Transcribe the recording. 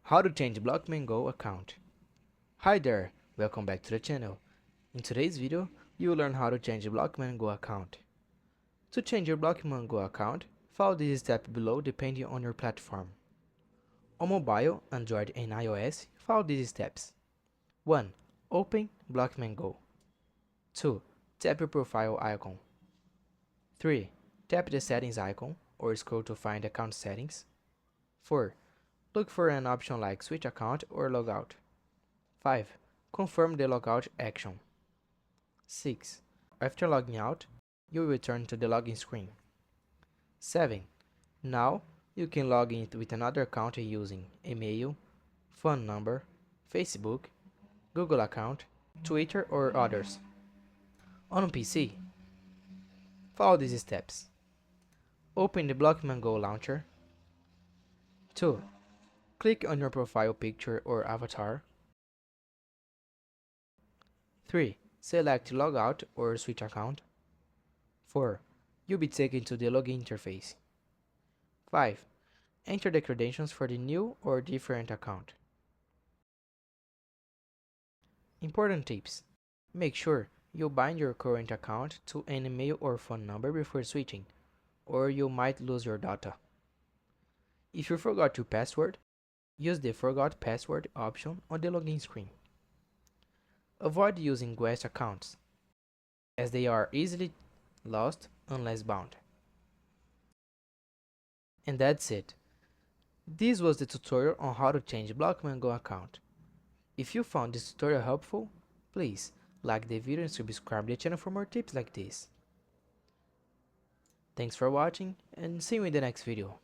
How to change Blockman Go account. Hi there, welcome back to the channel. In today's video, you will learn how to change your Blockman Go account. To change your Blockman Go account, follow this step below depending on your platform. On mobile, Android and iOS, follow these steps. 1. Open Blockman Go. 2. Tap your profile icon. 3. Tap the settings icon or scroll to find account settings. 4. Look for an option like switch account or logout. 5. Confirm the logout action. 6. After logging out, you will return to the login screen. 7. Now, you can log in with another account using email, phone number, Facebook, Google account, Twitter or others. On PC, follow these steps. Open the Blockman Go launcher. 2. Click on your profile picture or avatar. 3. Select logout or switch account. 4. You'll be taken to the login interface. 5. Enter the credentials for the new or different account. Important tips. Make sure you bind your current account to an email or phone number before switching, or you might lose your data. If you forgot your password, use the Forgot Password option on the login screen. Avoid using guest accounts, as they are easily lost unless bound. And that's it. This was the tutorial on how to change Blockman Go account. If you found this tutorial helpful, please like the video and subscribe to the channel for more tips like this. Thanks for watching and see you in the next video.